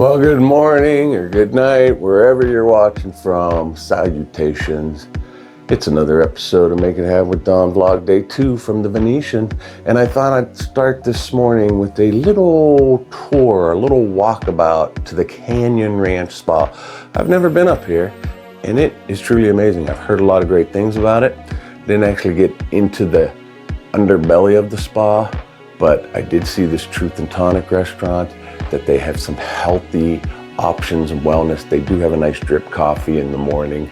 Well, good morning or good night, wherever you're watching from. Salutations. It's another episode of Make It Happen with Don Vlog Day 2 from the Venetian. And I thought I'd start this morning with a little tour, a little walkabout to the Canyon Ranch Spa. I've never been up here, and it is truly amazing. I've heard a lot of great things about it. Didn't actually get into the underbelly of the spa, but I did see this Truth and Tonic restaurant, that they have some healthy options and wellness. They do have a nice drip coffee in the morning.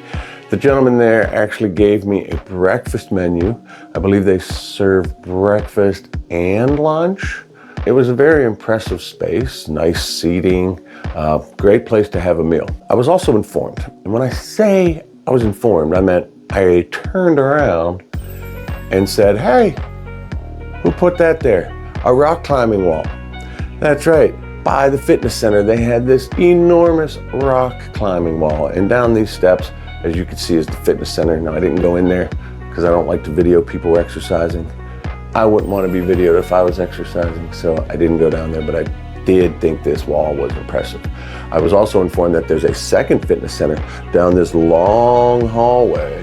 The gentleman there actually gave me a breakfast menu. I believe they serve breakfast and lunch. It was a very impressive space, nice seating, great place to have a meal. I was also informed, and when I say I was informed, I meant I turned around and said, "Hey, who put that there? A rock climbing wall." That's right. By the fitness center, they had this enormous rock climbing wall, and down these steps, as you can see, is the fitness center. Now, I didn't go in there because I don't like to video people exercising. I wouldn't want to be videoed if I was exercising, so I didn't go down there, but I did think this wall was impressive. I was also informed that there's a second fitness center down this long hallway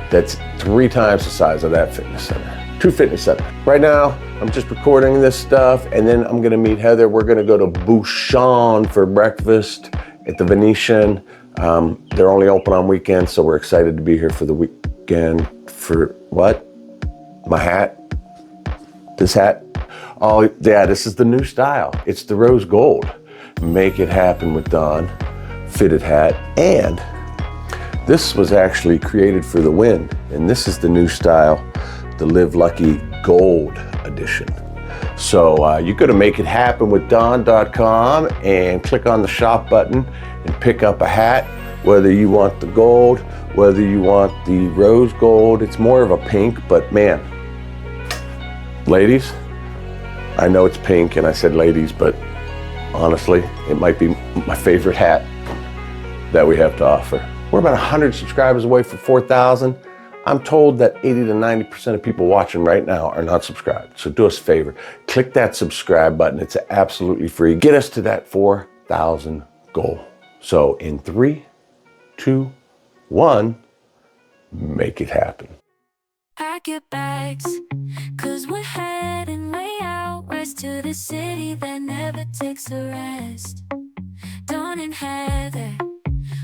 that's 3 times the size of that fitness center. 2 fitness centers. Right now, I'm just recording this stuff, and then I'm gonna meet Heather. We're gonna go to Bouchon for breakfast at the Venetian. They're only open on weekends, so we're excited to be here for the weekend. For what? My hat? This hat? Oh yeah, this is the new style. It's the rose gold. Make it happen with Don. Fitted hat. And this was actually created for the win. And this is the new style, the Live Lucky Gold Edition. So you go to makeithappenwithdon.com and click on the shop button and pick up a hat, whether you want the gold, whether you want the rose gold. It's more of a pink, but man, ladies, I know it's pink and I said ladies, but honestly, it might be my favorite hat that we have to offer. We're about 100 subscribers away from 4,000. I'm told that 80 to 90% of people watching right now are not subscribed. So do us a favor, click that subscribe button. It's absolutely free. Get us to that 4,000 goal. So in 3, 2, 1, make it happen. Pack your bags, cause we're heading way out west to the city that never takes a rest. Dawn and Heather,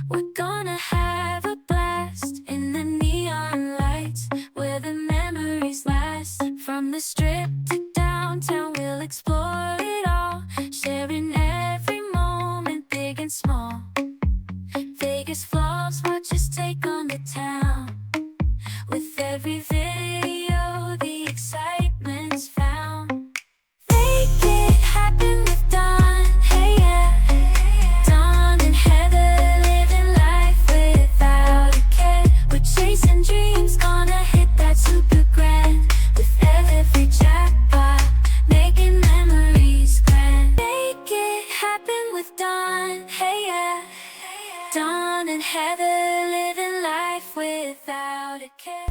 we're gonna have a blast in the neon lights where the memories last. From the strip to downtown, we'll explore it all, sharing every moment, big and small. Vegas vlogs, watch us take on the town. With every video, the excitement's found. Make it happen with Don, hey yeah. Don and Heather living life without a care. We're chasing dreams, gonna hit that super grand. With every jackpot, making memories grand. Make it happen with Don, hey yeah. Don and Heather living life without a care.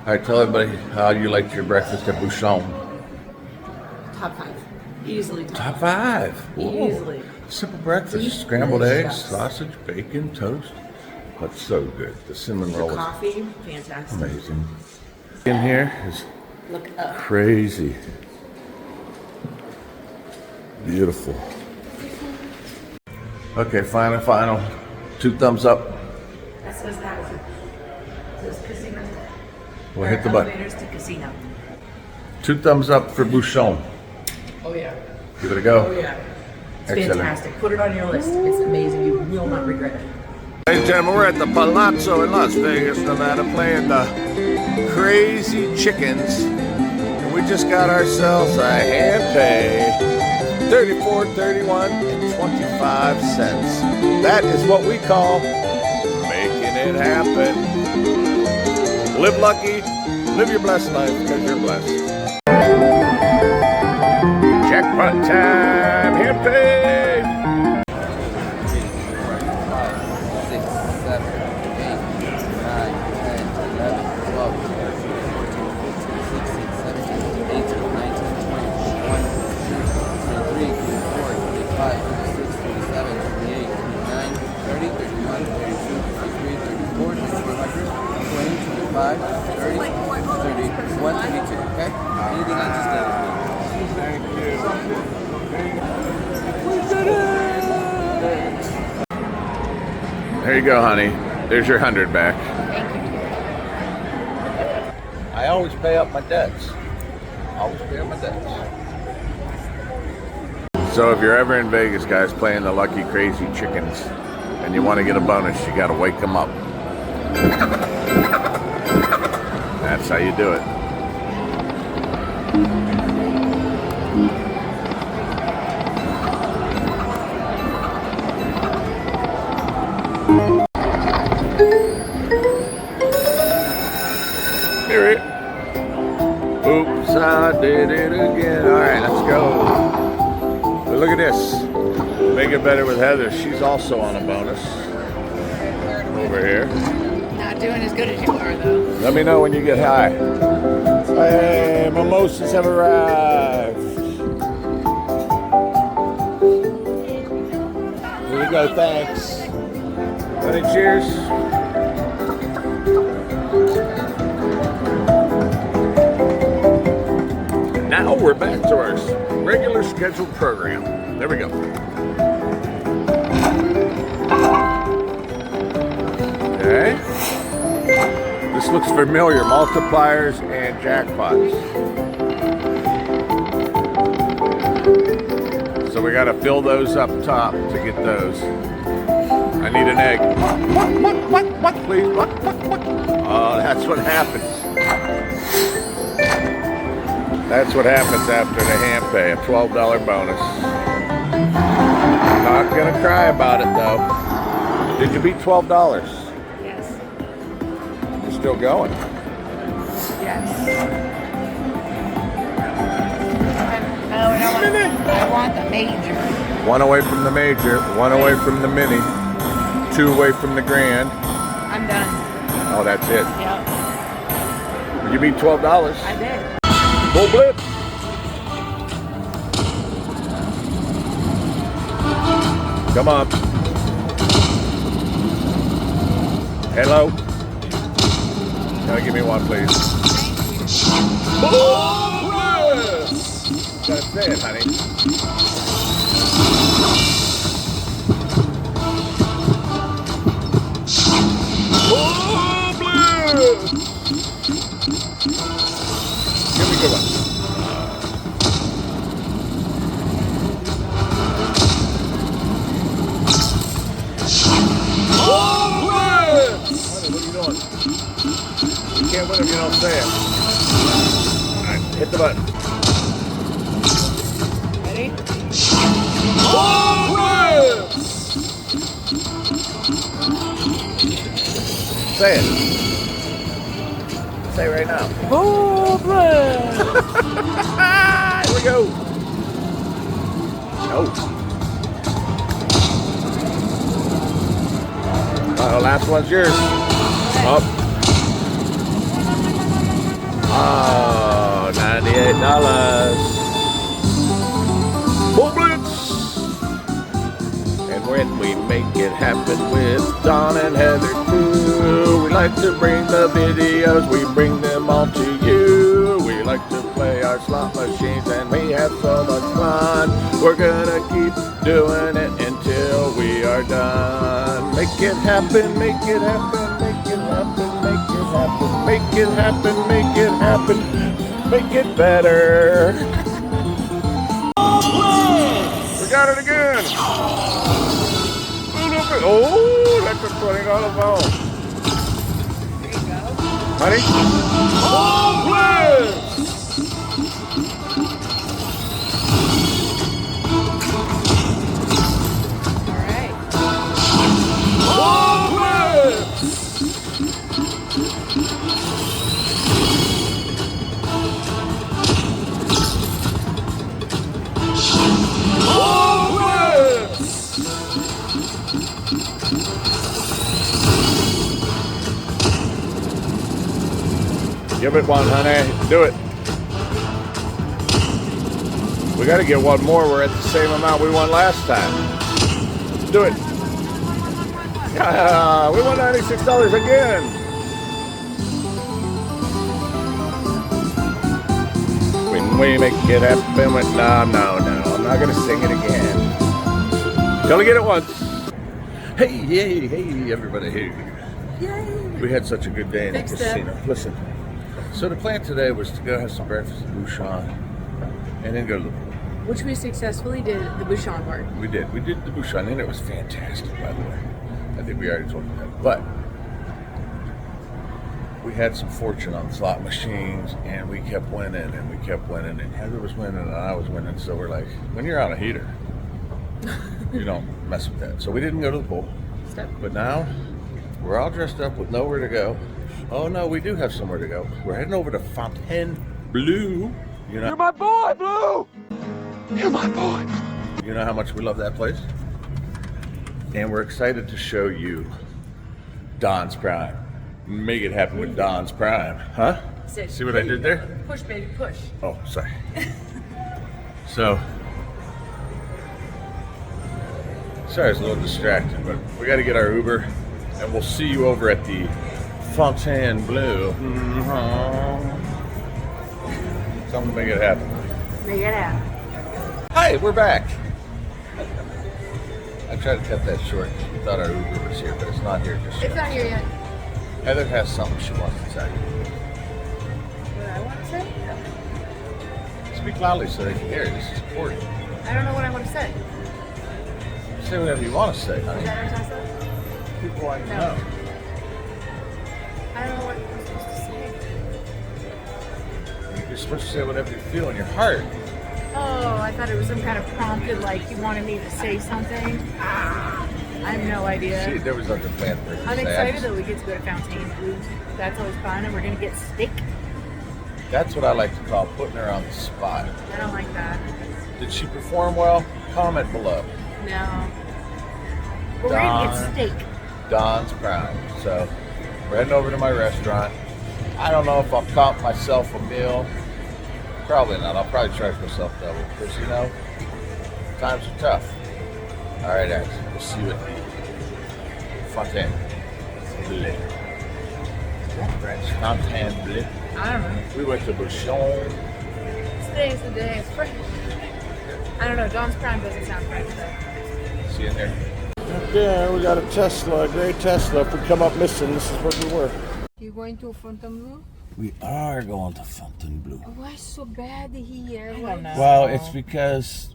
All right, tell everybody how you liked your breakfast at Bouchon. Top 5. Easily Top 5. Whoa. Easily. Simple breakfast. Scrambled eggs, sausage, bacon, toast. That's so good. The cinnamon The roll is coffee, fantastic. amazing. In here is Look up. crazy. Beautiful. Okay, final. 2 thumbs up. That says that one. It says casino. We'll hit the button. Elevators to casino. 2 thumbs up for Bouchon. Oh yeah. Give it a go. Oh yeah. It's Excellent. fantastic. Put it on your list. It's amazing. You will not regret it. Ladies and gentlemen, we're at the Palazzo in Las Vegas, Nevada, playing the Crazy Chickens. And we just got ourselves a hand pay. $34, $31, and 25 cents. That is what we call making it happen. Live lucky, live your blessed life because you're blessed. Jackpot time, hand pay. 6, 7, 8, 9, 10, 11, 12, 13, 14, 15, 16, 17, 18, 19, 20, 21, 22, 23, 24, 25, 26, 27, 28, 29, 30, 31, 32, 33, 34, 3400, 20, 25, 30, 31, 32. Okay? Anything else, just let us know. Thank you. There you go, honey. There's your 100 back. I always pay up my debts. So if you're ever in Vegas, guys, playing the Lucky Crazy Chickens, and you want to get a bonus, you got to wake them up. That's how you do it. Hear it. Oops, I did it again. All right, let's go. But look at this. Make it better with Heather. She's also on a bonus. Over here. Not doing as good as you are, though. Let me know when you get high. Hey, mimosas have arrived. Here you go, thanks. Honey, cheers. Now we're back to our regular scheduled program. There we go. Okay. This looks familiar. Multipliers and jackpots. So we got to fill those up top to get those. I need an egg. What, please? What? Oh, that's what happens. That's what happens after the hand pay, a $12 bonus. Not gonna cry about it though. Did you beat $12? Yes. You're still going. Yes. I want the major. 1 away from the major, 1 away from the mini, 2 away from the grand. I'm done. Oh, that's it. Yep. You beat $12. I did. Full blip. Come on. Hello. Now give me one, please. Full blip. Gotta say it, honey. Full blip. Give me a good one. Honey, what are you doing? You can't win if you don't say it. All right, hit the button. Ready? Say it. Say it right now. Here we go. No. Last one's yours. Up. Oh, $98. Full blitz. And when we make it happen with Don and Heather too. We like to bring the videos, we bring them all to you. We like to play our slot machines and we have so much fun. We're gonna keep doing it until we are done. Make it happen, make it happen, make it happen, make it happen, make it happen, make it happen, make it better. We got it again. Oh, that's a $20 ball. There you go. Honey? Oh, yes! All right. Oh, yes! Oh, yes! Give it one, honey. Do it. We got to get one more. We're at the same amount we won last time. Do it. Yeah, we won $96 again. When we make it happen with no, I'm not going to sing it again. You only get it once. Hey, everybody. Hey. Yay! We had such a good day in the Fixed it. casino. Listen, so the plan today was to go have some breakfast at Bouchon and then go to the pool. Which we successfully did at the Bouchon bar. We did the Bouchon and it was fantastic, by the way. I think we already told you that. But we had some fortune on the slot machines and we kept winning and Heather was winning and I was winning. So we're like, when you're on a heater, you don't mess with that. So we didn't go to the pool. Step. But now we're all dressed up with nowhere to go. Oh no, we do have somewhere to go. We're heading over to Fontainebleau. You know, you're my boy, Blue. You're my boy. You know how much we love that place? And we're excited to show you Don's Prime. Make it happen with Don's Prime. Huh? Sit. See what I did there? Push, baby, push. Oh, sorry. So, sorry, it's a little distracted, but we got to get our Uber, and we'll see you over at the Fontainebleau. Tell them to make it happen. Make it happen. Hi, we're back. I tried to cut that short. We thought our Uber was here, but it's not here just It's yet. not here yet. Heather has something she wants to tell you. What I want to say? Speak loudly so they can hear it. This is important. I don't know what I want to say. Say whatever you want to say, Is honey. that what I said? People want to No. know. I don't know what I'm supposed to say. You're supposed to say whatever you feel in your heart. Oh, I thought it was some kind of prompted, like you wanted me to say something. I have no idea. See, there was nothing planned for her to I'm say. excited that we get to go to Fontainebleau. That's always fun, and we're gonna get steak. That's what I like to call putting her on the spot. I don't like that. Did she perform well? Comment below. No. But we're gonna get steak. Don's Prime. So we're heading over to my restaurant. I don't know if I'll comp myself a meal. Probably not. I'll probably charge myself double because, you know, times are tough. All right, guys. We'll see you at the Fontainebleau. French Fontainebleau. I don't know. We went to Bouchon. Today is the day. It's French. I don't know. Dawn's Prime doesn't sound French though. See you in there. Up there, we got a Tesla, a gray Tesla. If we come up missing, this is where we were. You going to Fontainebleau? We are going to Fontainebleau. Why so bad here? I don't know. Well, it's because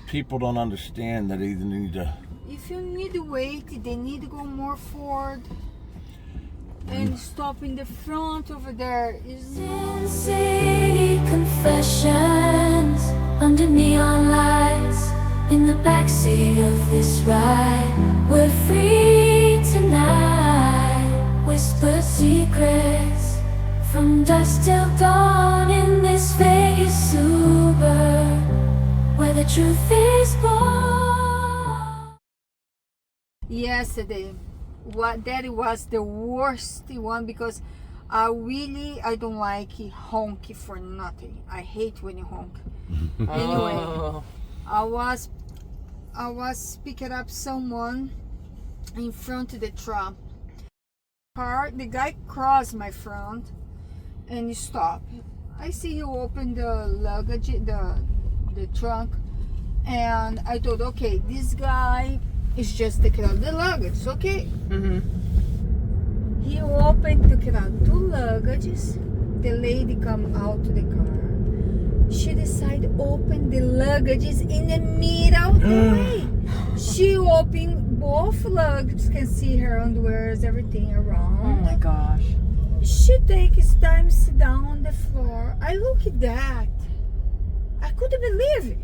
people don't understand that they either need to. If you need to wait, they need to go more forward and stop in the front over there. Sin City confessions under neon lights in the backseat of this ride. We're free tonight. Whispered secrets from dusk till dawn in this Vegas Uber where the truth is born. Yesterday, that was the worst one because I don't like honky for nothing. I hate when you honk. Anyway, I was I was picking up someone in front of the truck. The guy crossed my front and he stopped. I see you open the luggage, the trunk, and I thought, okay, this guy is just taking out the luggage, okay? He opened, took out 2 luggages. The lady come out to the car. She decided to open the luggages in the middle of the way. She opened both luggages, can see her underwears, everything around. Oh my gosh. She takes time, sit down on the floor. I look at that. I couldn't believe it.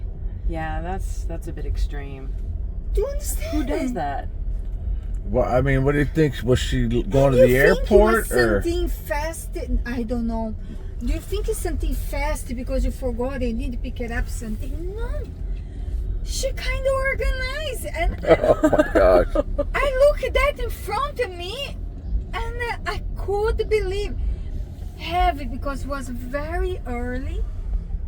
Yeah, that's a bit extreme. Do you understand? Who does that? Well, I mean, what do you think? Was she going to Do the you think airport it was or? something fast? I don't know. Do you think it's something fast because you forgot and need to pick it up something? No. She kind of organized, and Oh my gosh! I look at that in front of me, and I could believe. Heavy because it was very early.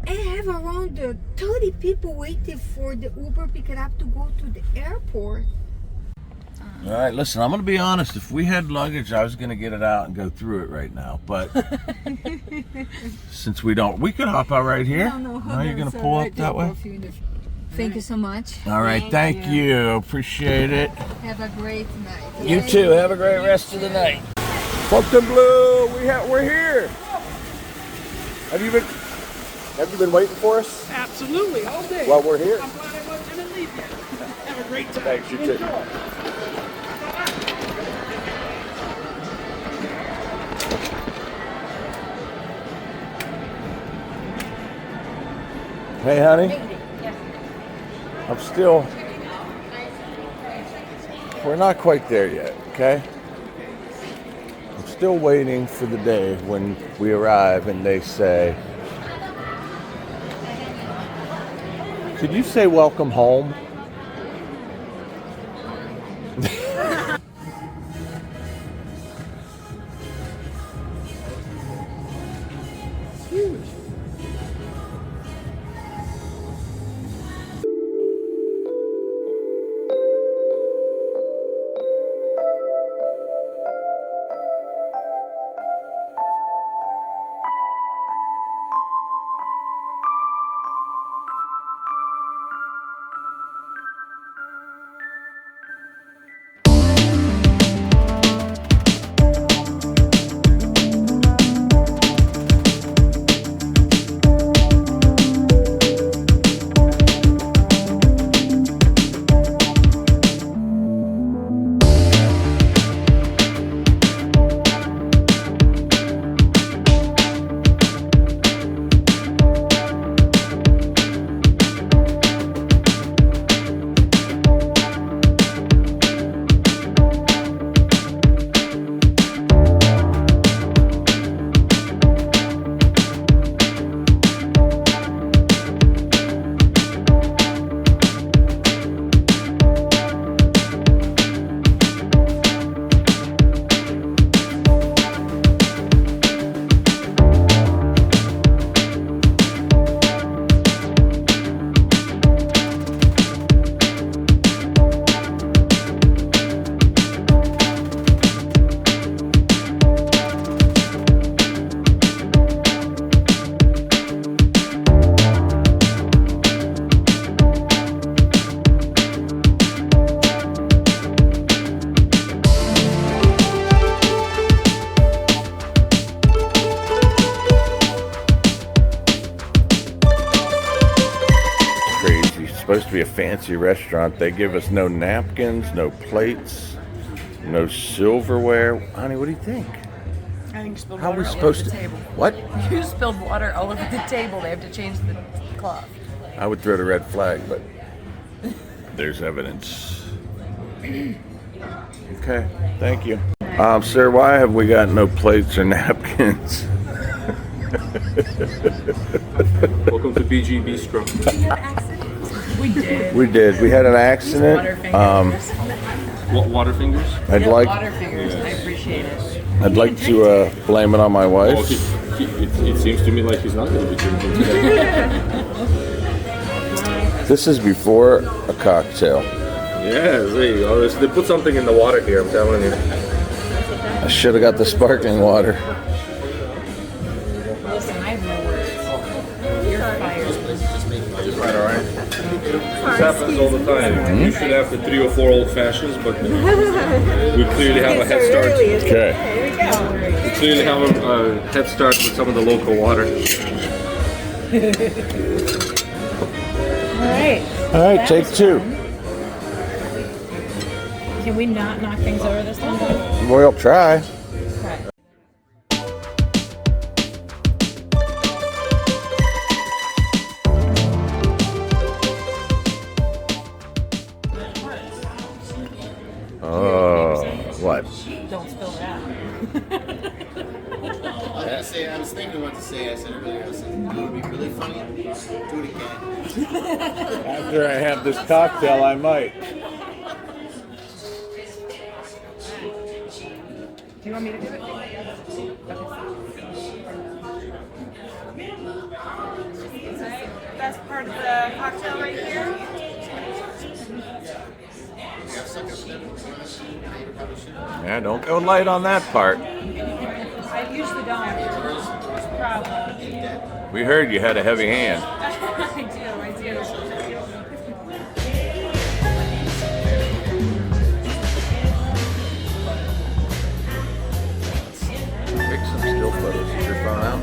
I have around 30 people waiting for the Uber pick it up to go to the airport. All right, listen. I'm gonna be honest. If we had luggage, I was gonna get it out and go through it right now. But since we don't, we could hop out right here. No, you're gonna it's pull all up right. that way. Thank you so much. All right, thank you. Appreciate it. Have a great night. You too. Have a great rest of the night. Fontainebleau, we're here. Have you been waiting for us? Absolutely, all day. Well, we're here. I'm glad I wasn't going to leave yet. Have a great time. Thanks, you too. Enjoy. Hey, honey. I'm still. We're not quite there yet, okay? I'm still waiting for the day when we arrive and they say, could you say welcome home? Supposed to be a fancy restaurant. They give us no napkins, no plates, no silverware. Honey, what do you think? I think you spilled How are water we all supposed over to? the table. What? You spilled water all over the table. They have to change the cloth. I would throw the red flag, but there's evidence. Okay, thank you. Sir, why have we got no plates or napkins? Welcome to BG Bistro. We did. We did. We had an accident. What, water fingers? I'd like. Water fingers. I appreciate it. I'd like to blame it on my wife. Oh, it seems to me like he's not going to be drinking today. This is before a cocktail. Yeah, there you go. They put something in the water here, I'm telling you. I should have got the sparkling water. Listen, I have no words. You're fired. Right, all right. This happens all the time. You should have the 3 or 4 old fashions, but we clearly have a head start. Okay. We clearly have a head start with some of the local water. All right, take 2. Can we not knock things over this time? We'll try. Oh, what? Don't spill that. I was thinking what to say. I said earlier, I said, it would be really funny. Do it again. After I have this cocktail, I might. Do you want me to do it? That's part of the cocktail right here. Yeah, don't go light on that part. I usually don't. Problem. We heard you had a heavy hand. I do. Take some still photos. Is your phone out?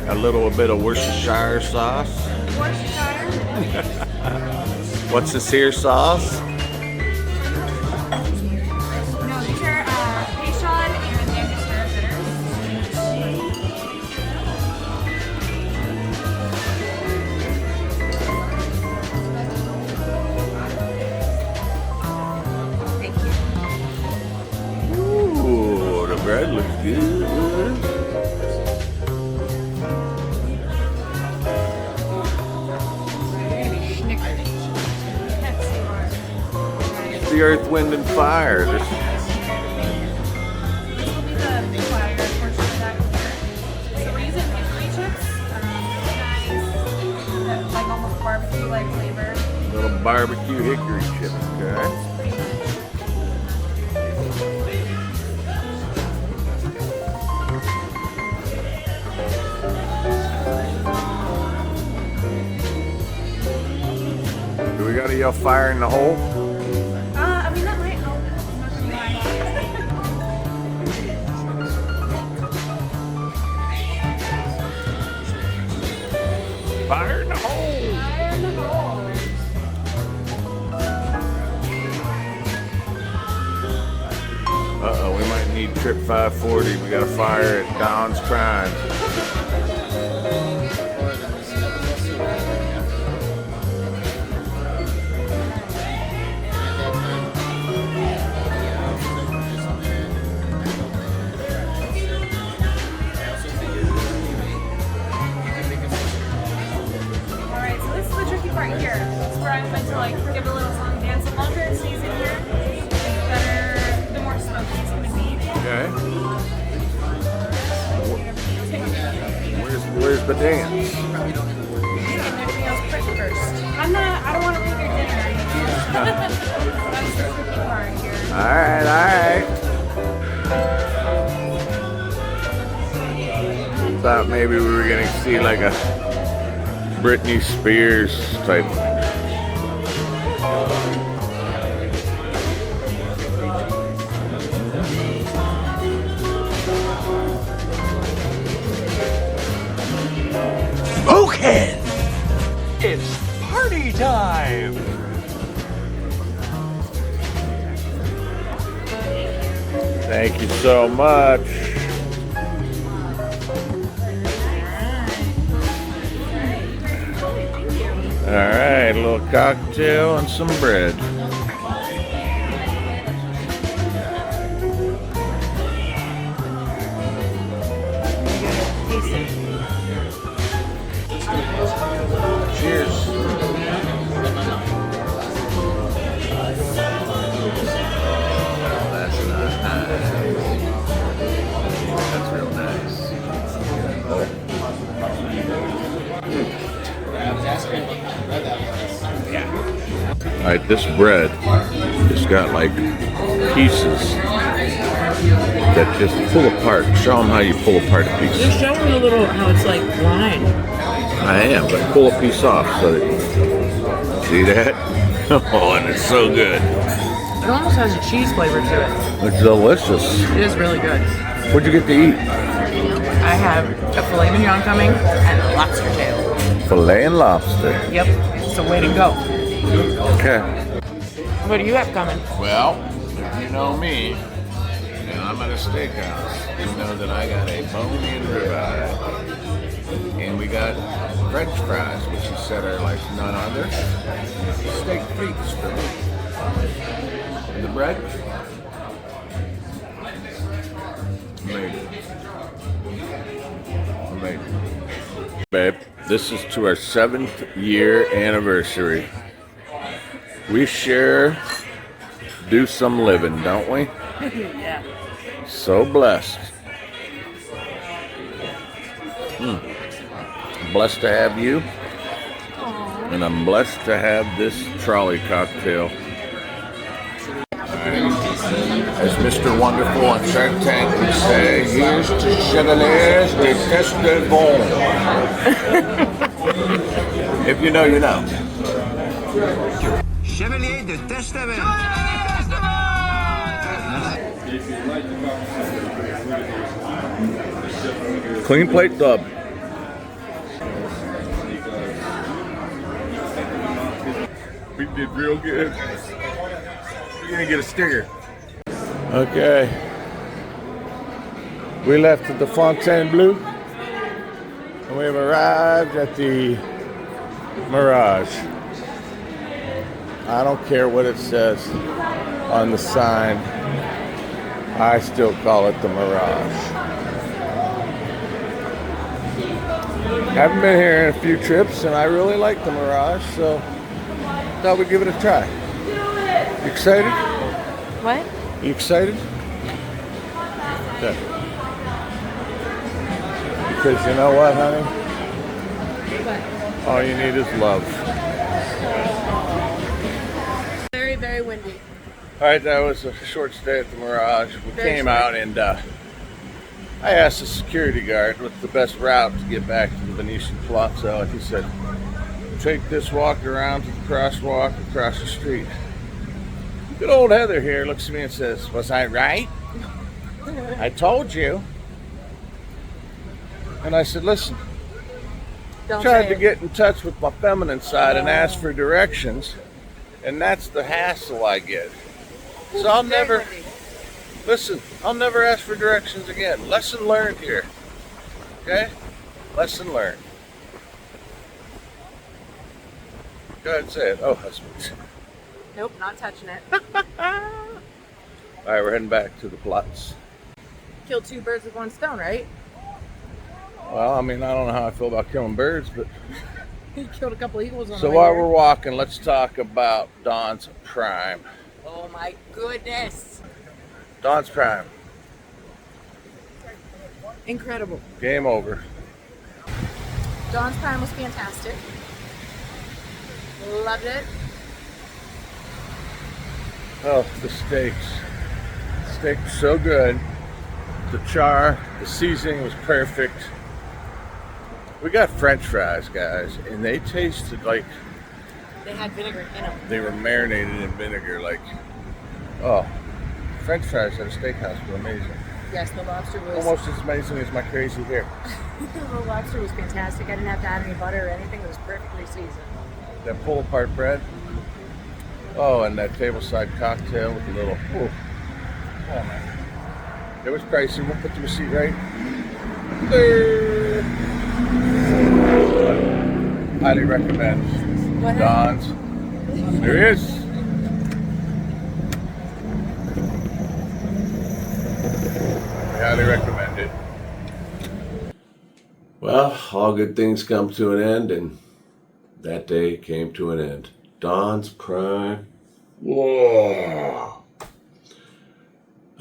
A little bit of Worcestershire sauce. Worcestershire? What's this here sauce? No, these are Bouchon and Angostura bitters. Thank you. Ooh, the bread looks good. The Earth, Wind, and Fire. This will be the fire portion of that here. So we're using hickory chips. Nice, like almost barbecue-like flavor. Little barbecue hickory chip, okay? Do we gotta yell fire in the hole? I mean, that might help. I'm not gonna lie. Fire in the hole! Fire in the hole. Uh-oh, we might need trip 540. We got a fire at Don's Prime. Alright, so this is the tricky part here. This is where I'm meant to like give a little song and dance. The longer it stays in here, the better, the more smoky it's going to be. Okay. Where's the dance? Getting everything else prepped first. I don't want to ruin your dinner. That's the tricky part here. Alright. Thought maybe we were gonna see like a Britney Spears type. Okay, it's party time. Thank you so much. All right, a little cocktail and some bread. Cheers. All right, this bread has got like pieces that just pull apart. Show them how you pull apart a piece. Just show them a little how it's like lined. I am, but pull a piece off so that, see that? Oh, and it's so good. It almost has a cheese flavor to it. It's delicious. It is really good. What'd you get to eat? I have a filet mignon coming and a lobster tail. Filet and lobster. Yep, it's the way to go. Okay. What do you have coming? Well, if you know me, and I'm at a steakhouse, you know that I got a bone-in ribeye, and we got French fries, which you said are like none other steak frites for me. And the bread, amazing. Amazing. Babe, this is to our 7th year anniversary. We share, do some living, don't we? Yeah. So blessed. Blessed to have you. And I'm blessed to have this trolley cocktail. As Mr. Wonderful on Shark Tank would say, here's to Chevalier's de Testevon. If you know, you know. Chevalier de Testament. Clean plate dub. We did real good. You're gonna get a sticker. Okay. We left at the Fontainebleau and we have arrived at the Mirage. I don't care what it says on the sign. I still call it the Mirage. Haven't been here in a few trips and I really like the Mirage, so thought we'd give it a try. You excited? What? You excited? Okay. Because you know what, honey? All you need is love. Very, very windy. All right, that was a short stay at the Mirage. We came out and I asked the security guard what's the best route to get back to the Venetian Palazzo, and he said, take this walk around to the crosswalk across the street. Good old Heather here looks at me and says, was I right? I told you. And I said, listen, tried to get in touch with my feminine side and ask for directions, and that's the hassle I get. So I'll never ask for directions again. Lesson learned here. Okay? Lesson learned. Go ahead and say it. Oh, husband. Nope, not touching it. All right, we're heading back to the Platz. Kill two birds with one stone, right? Well, I mean, I don't know how I feel about killing birds, but... You killed a couple eagles on So the way while here. we're walking, let's talk about Dawn's Prime. Oh my goodness. Dawn's Prime. Incredible. Game over. Dawn's Prime was fantastic. Loved it. Oh, the steaks. The steak was so good. The char, the seasoning was perfect. We got French fries, guys, and they tasted like They had vinegar in them. they were marinated in vinegar. Like, oh, French fries at a steakhouse were amazing. Yes, the lobster was Almost as amazing as my crazy hair. the lobster was fantastic. I didn't have to add any butter or anything. It was perfectly seasoned. That pull apart bread. Oh, and that tableside cocktail with a little. Oh man, it was pricey. We'll put the receipt right there. Highly recommend Dawn's. There he is. I highly recommend it. Well, all good things come to an end, and that day came to an end. Dawn's Prime. Whoa.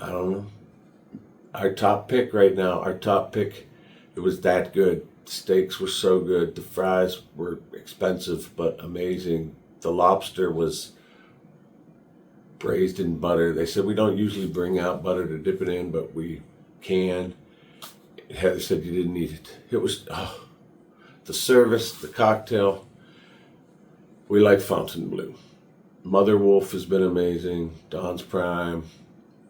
I don't know. Our top pick right now, it was that good. The steaks were so good. The fries were expensive but amazing. The lobster was braised in butter. They said we don't usually bring out butter to dip it in, but we can. Heather said you didn't need it. It was the service, the cocktail. We like Fontainebleau. Mother Wolf has been amazing. Don's Prime.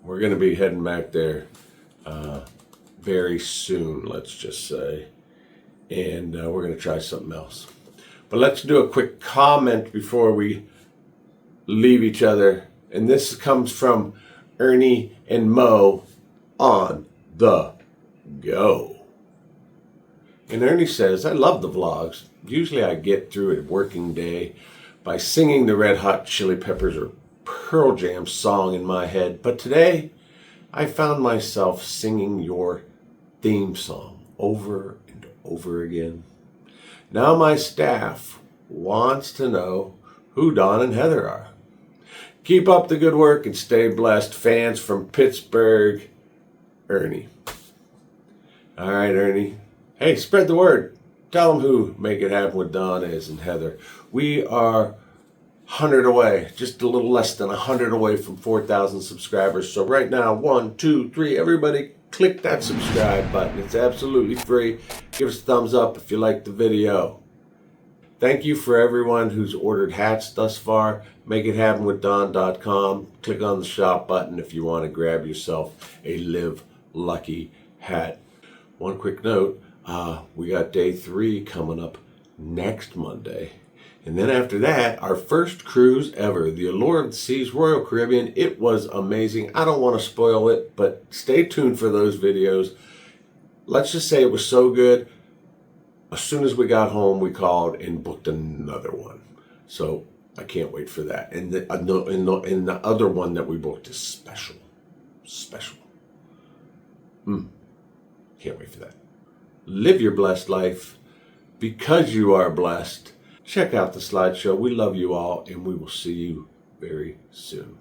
We're going to be heading back there very soon, let's just say. And we're going to try something else. But let's do a quick comment before we leave each other. And this comes from Ernie and Mo on the go. And Ernie says, I love the vlogs. Usually I get through a working day by singing the Red Hot Chili Peppers or Pearl Jam song in my head. But today I found myself singing your theme song over and over again. Now my staff wants to know who Don and Heather are. Keep up the good work and stay blessed. Fans from Pittsburgh, Ernie. All right, Ernie. Hey, spread the word. Tell them who Make It Happen with Don is and Heather. We are 100 away, just a little less than 100 away from 4,000 subscribers. So right now, 1, 2, 3, everybody click that subscribe button. It's absolutely free. Give us a thumbs up if you liked the video. Thank you for everyone who's ordered hats thus far. Makeithappenwithdon.com. Click on the shop button if you want to grab yourself a Live Lucky hat. One quick note, we got day 3 coming up next Monday. And then after that, our first cruise ever, the Allure of the Seas Royal Caribbean. It was amazing. I don't want to spoil it, but stay tuned for those videos. Let's just say it was so good. As soon as we got home, we called and booked another one. So I can't wait for that. And the other one that we booked is special. Special. Can't wait for that. Live your blessed life because you are blessed. Check out the slideshow. We love you all, and we will see you very soon.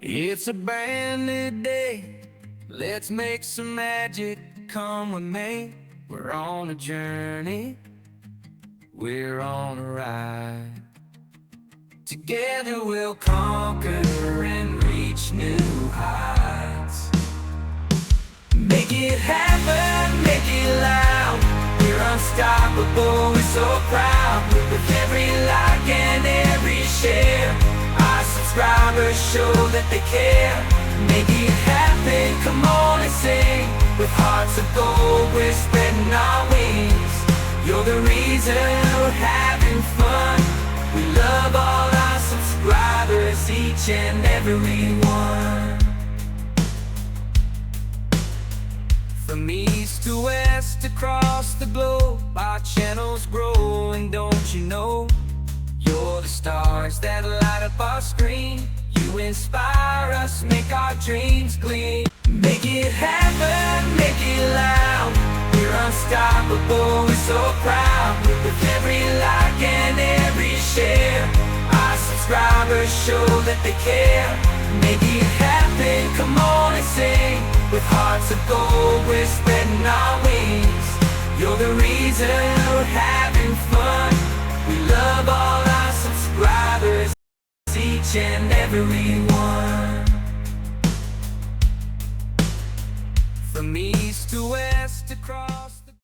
It's a brand new day. Let's make some magic. Come with me. We're on a journey. We're on a ride. Together we'll conquer and reach new heights. Make it happen, make it loud. We're unstoppable, we're so proud. With every like and every share, our subscribers show that they care. Make it happen, come on and sing. With hearts of gold, we're spreading our wings. You're the reason we're having fun. We love all our subscribers, each and every one. From east to west, across the globe, our channel's growing, don't you know? You're the stars that light up our screen. You inspire us, make our dreams gleam. Make it happen, make it loud. We're unstoppable, we're so proud. With every like and every share, our subscribers show that they care. Make it happen, come on and sing. With hearts of gold, we're spreading our wings. You're the reason we're having fun. We love all our subscribers, each and every one. From east to west, across